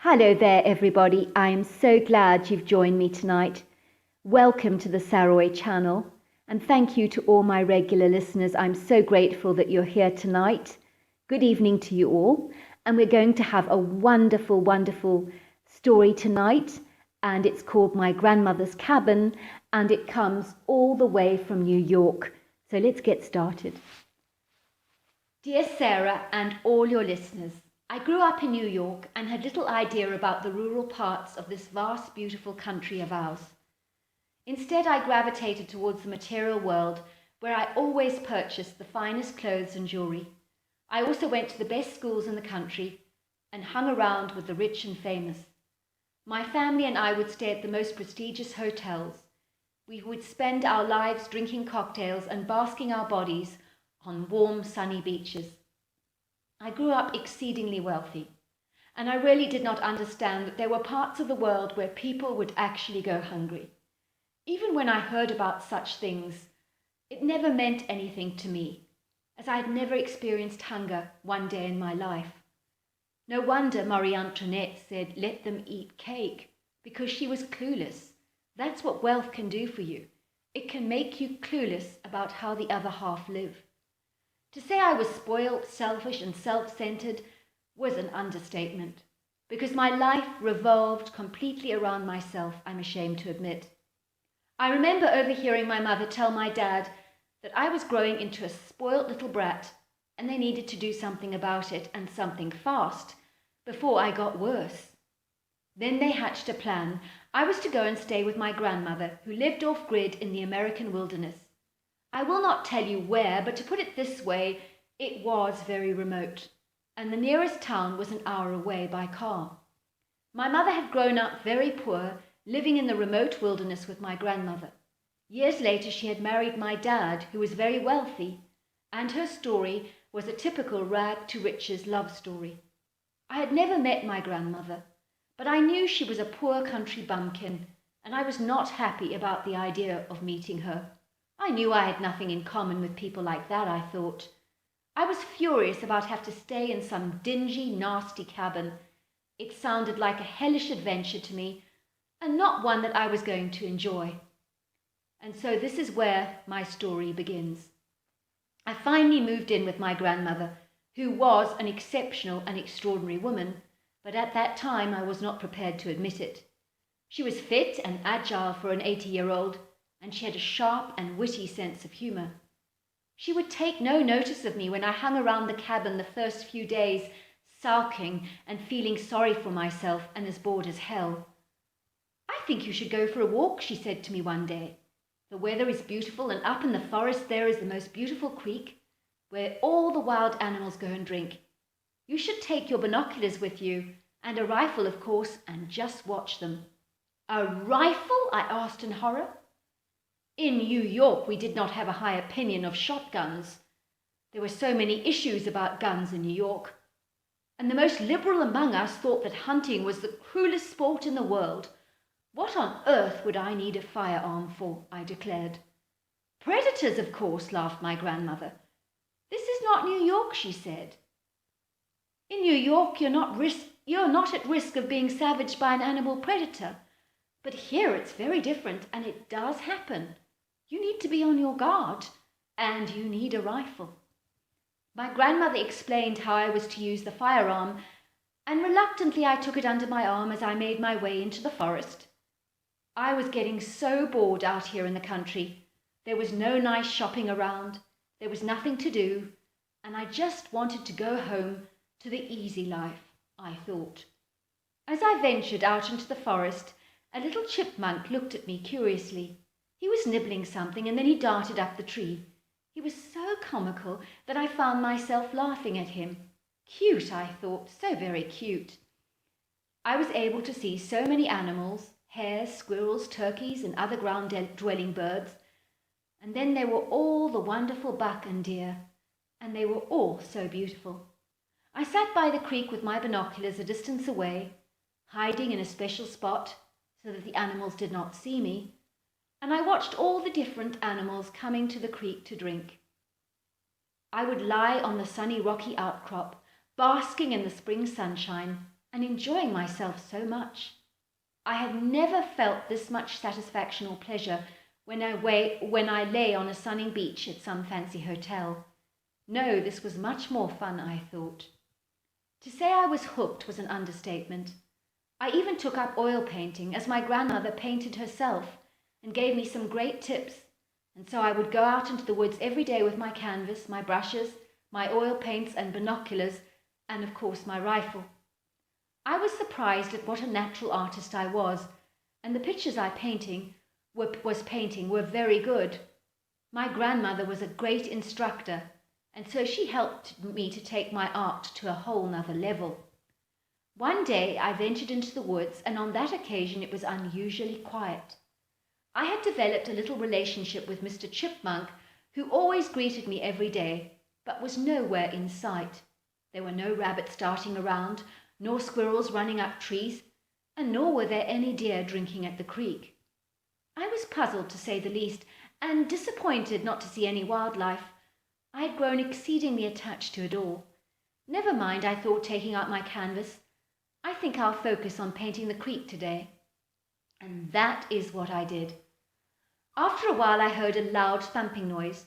Hello there, everybody. I am so glad you've joined me tonight. Welcome to the Saroy channel, and thank you to all my regular listeners. I'm so grateful that you're here tonight. Good evening to you all, and we're going to have a wonderful, wonderful story tonight, and it's called My Grandmother's Cabin, and it comes all the way from New York. So let's get started. Dear Sarah and all your listeners, I grew up in New York and had little idea about the rural parts of this vast, beautiful country of ours. Instead, I gravitated towards the material world, where I always purchased the finest clothes and jewelry. I also went to the best schools in the country and hung around with the rich and famous. My family and I would stay at the most prestigious hotels. We would spend our lives drinking cocktails and basking our bodies on warm, sunny beaches. I grew up exceedingly wealthy, and I really did not understand that there were parts of the world where people would actually go hungry. Even when I heard about such things, it never meant anything to me, as I had never experienced hunger one day in my life. No wonder Marie Antoinette said, "Let them eat cake," because she was clueless. That's what wealth can do for you. It can make you clueless about how the other half live. To say I was spoiled, selfish, and self-centered was an understatement, because my life revolved completely around myself, I'm ashamed to admit. I remember overhearing my mother tell my dad that I was growing into a spoiled little brat, and they needed to do something about it, and something fast, before I got worse. Then they hatched a plan. I was to go and stay with my grandmother, who lived off-grid in the American wilderness. I will not tell you where, but to put it this way, it was very remote, and the nearest town was an hour away by car. My mother had grown up very poor, living in the remote wilderness with my grandmother. Years later, she had married my dad, who was very wealthy, and her story was a typical rag-to-riches love story. I had never met my grandmother, but I knew she was a poor country bumpkin, and I was not happy about the idea of meeting her. I knew I had nothing in common with people like that, I thought. I was furious about having to stay in some dingy, nasty cabin. It sounded like a hellish adventure to me, and not one that I was going to enjoy. And so this is where my story begins. I finally moved in with my grandmother, who was an exceptional and extraordinary woman, but at that time I was not prepared to admit it. She was fit and agile for an 80-year-old, and she had a sharp and witty sense of humor. She would take no notice of me when I hung around the cabin the first few days, sulking and feeling sorry for myself and as bored as hell. "I think you should go for a walk," she said to me one day. "The weather is beautiful, and up in the forest there is the most beautiful creek, where all the wild animals go and drink. You should take your binoculars with you, and a rifle, of course, and just watch them." "A rifle?" I asked in horror. In New York, we did not have a high opinion of shotguns. There were so many issues about guns in New York, and the most liberal among us thought that hunting was the cruelest sport in the world. "What on earth would I need a firearm for?" I declared. "Predators, of course," laughed my grandmother. "This is not New York," she said. "In New York, you're not at risk of being savaged by an animal predator. But here it's very different, and it does happen. You need to be on your guard, and you need a rifle." My grandmother explained how I was to use the firearm, and reluctantly I took it under my arm as I made my way into the forest. I was getting so bored out here in the country. There was no nice shopping around, there was nothing to do, and I just wanted to go home to the easy life, I thought. As I ventured out into the forest, a little chipmunk looked at me curiously. He was nibbling something, and then he darted up the tree. He was so comical that I found myself laughing at him. Cute, I thought, so very cute. I was able to see so many animals, hares, squirrels, turkeys, and other ground-dwelling birds, and then there were all the wonderful buck and deer, and they were all so beautiful. I sat by the creek with my binoculars a distance away, hiding in a special spot so that the animals did not see me, and I watched all the different animals coming to the creek to drink. I would lie on the sunny rocky outcrop, basking in the spring sunshine, and enjoying myself so much. I had never felt this much satisfaction or pleasure when I lay on a sunny beach at some fancy hotel. No, this was much more fun, I thought. To say I was hooked was an understatement. I even took up oil painting, as my grandmother painted herself, and gave me some great tips, and so I would go out into the woods every day with my canvas, my brushes, my oil paints and binoculars, and of course my rifle. I was surprised at what a natural artist I was, and the pictures I was painting were very good. My grandmother was a great instructor, and so she helped me to take my art to a whole nother level. One day I ventured into the woods, and on that occasion it was unusually quiet. I had developed a little relationship with Mr. Chipmunk, who always greeted me every day, but was nowhere in sight. There were no rabbits darting around, nor squirrels running up trees, and nor were there any deer drinking at the creek. I was puzzled, to say the least, and disappointed not to see any wildlife. I had grown exceedingly attached to it all. Never mind, I thought, taking out my canvas. I think I'll focus on painting the creek today. And that is what I did. After a while I heard a loud thumping noise,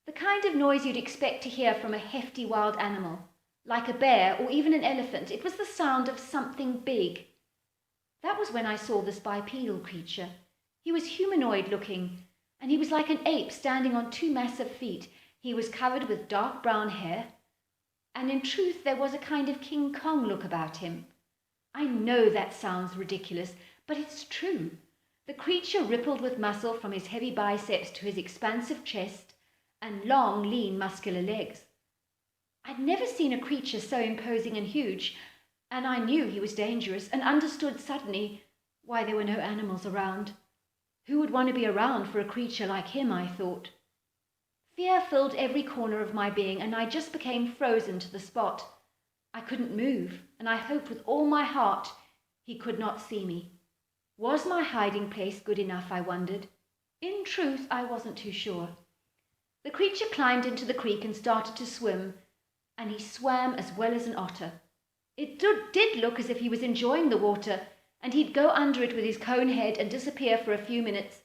the kind of noise you'd expect to hear from a hefty wild animal, like a bear or even an elephant. It was the sound of something big. That was when I saw this bipedal creature. He was humanoid looking, and he was like an ape standing on two massive feet. He was covered with dark brown hair, and in truth there was a kind of King Kong look about him. I know that sounds ridiculous, but it's true. The creature rippled with muscle from his heavy biceps to his expansive chest and long, lean, muscular legs. I'd never seen a creature so imposing and huge, and I knew he was dangerous and understood suddenly why there were no animals around. Who would want to be around for a creature like him, I thought. Fear filled every corner of my being, and I just became frozen to the spot. I couldn't move, and I hoped with all my heart he could not see me. Was my hiding place good enough, I wondered? In truth, I wasn't too sure. The creature climbed into the creek and started to swim, and he swam as well as an otter. It did look as if he was enjoying the water, and he'd go under it with his cone head and disappear for a few minutes,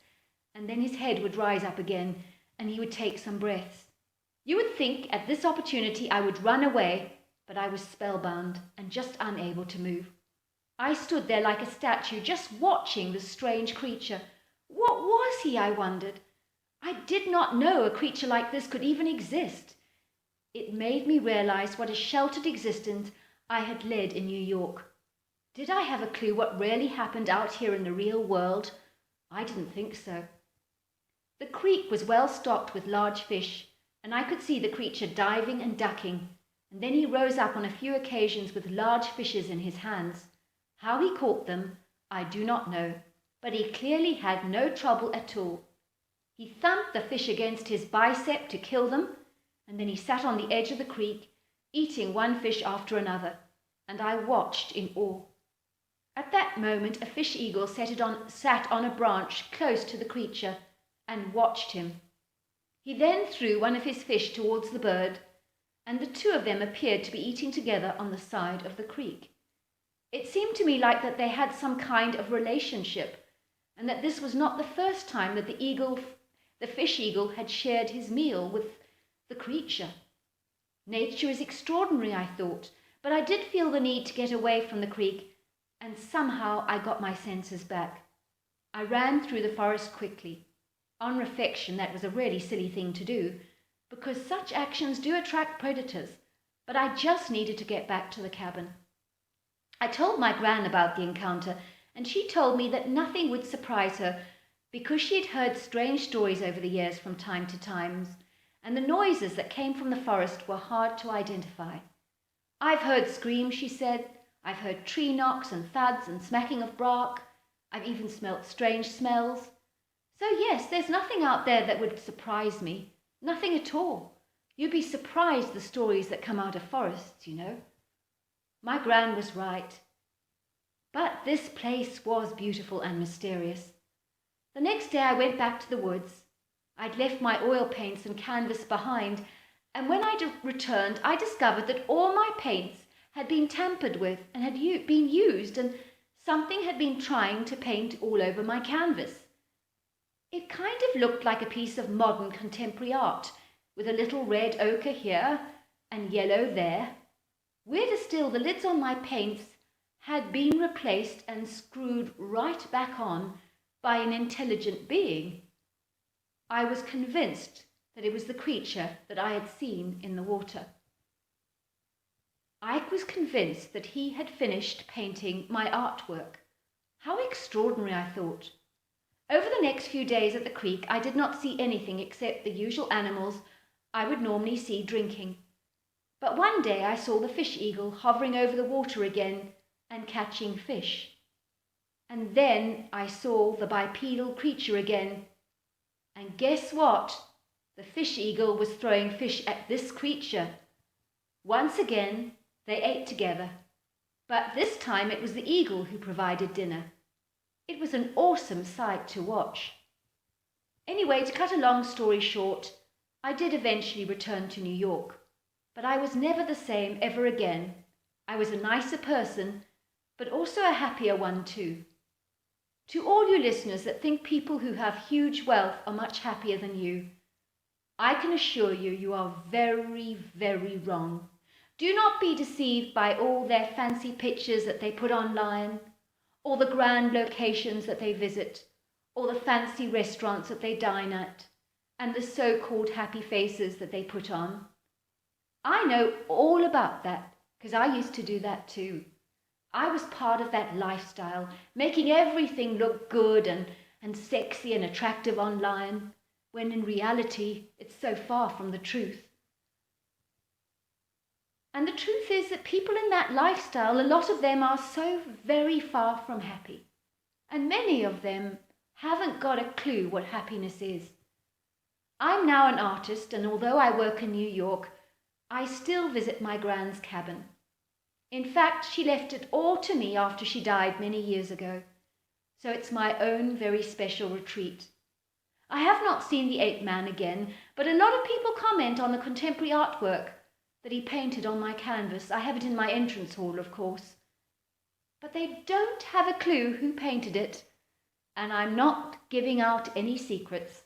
and then his head would rise up again, and he would take some breaths. You would think at this opportunity I would run away, but I was spellbound and just unable to move. I stood there like a statue, just watching the strange creature. What was he, I wondered? I did not know a creature like this could even exist. It made me realize what a sheltered existence I had led in New York. Did I have a clue what really happened out here in the real world? I didn't think so. The creek was well stocked with large fish, and I could see the creature diving and ducking, and then he rose up on a few occasions with large fishes in his hands. How he caught them, I do not know, but he clearly had no trouble at all. He thumped the fish against his bicep to kill them, and then he sat on the edge of the creek, eating one fish after another, and I watched in awe. At that moment a fish eagle sat on a branch close to the creature and watched him. He then threw one of his fish towards the bird, and the two of them appeared to be eating together on the side of the creek. It seemed to me like that they had some kind of relationship, and that this was not the first time that the fish eagle had shared his meal with the creature. Nature is extraordinary, I thought, but I did feel the need to get away from the creek, and somehow I got my senses back. I ran through the forest quickly. On reflection, that was a really silly thing to do, because such actions do attract predators, but I just needed to get back to the cabin. I told my gran about the encounter, and she told me that nothing would surprise her because she had heard strange stories over the years from time to time, and the noises that came from the forest were hard to identify. I've heard screams, she said. I've heard tree knocks and thuds and smacking of bark. I've even smelt strange smells. So yes, there's nothing out there that would surprise me. Nothing at all. You'd be surprised the stories that come out of forests, you know. My gran was right. But this place was beautiful and mysterious. The next day I went back to the woods. I'd left my oil paints and canvas behind, and when I returned I discovered that all my paints had been tampered with and had been used, and something had been trying to paint all over my canvas. It kind of looked like a piece of modern contemporary art, with a little red ochre here and yellow there. Weirder still, the lids on my paints had been replaced and screwed right back on by an intelligent being. I was convinced that it was the creature that I had seen in the water. I was convinced that he had finished painting my artwork. How extraordinary, I thought. Over the next few days at the creek, I did not see anything except the usual animals I would normally see drinking. But one day I saw the fish eagle hovering over the water again and catching fish. And then I saw the bipedal creature again. And guess what? The fish eagle was throwing fish at this creature. Once again, they ate together. But this time it was the eagle who provided dinner. It was an awesome sight to watch. Anyway, to cut a long story short, I did eventually return to New York. But I was never the same ever again. I was a nicer person, but also a happier one too. To all you listeners that think people who have huge wealth are much happier than you, I can assure you, you are very, very wrong. Do not be deceived by all their fancy pictures that they put online, or the grand locations that they visit, or the fancy restaurants that they dine at, and the so-called happy faces that they put on. I know all about that, because I used to do that too. I was part of that lifestyle, making everything look good and sexy and attractive online, when in reality it's so far from the truth. And the truth is that people in that lifestyle, a lot of them are so very far from happy. And many of them haven't got a clue what happiness is. I'm now an artist, and although I work in New York, I still visit my Gran's cabin. In fact, she left it all to me after she died many years ago. So it's my own very special retreat. I have not seen the ape man again, but a lot of people comment on the contemporary artwork that he painted on my canvas. I have it in my entrance hall, of course. But they don't have a clue who painted it, and I'm not giving out any secrets.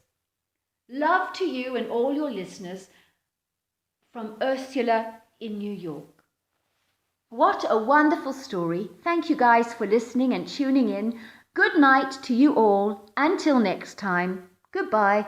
Love to you and all your listeners from Ursula in New York. What a wonderful story. Thank you guys for listening and tuning in. Good night to you all. Until next time. Goodbye.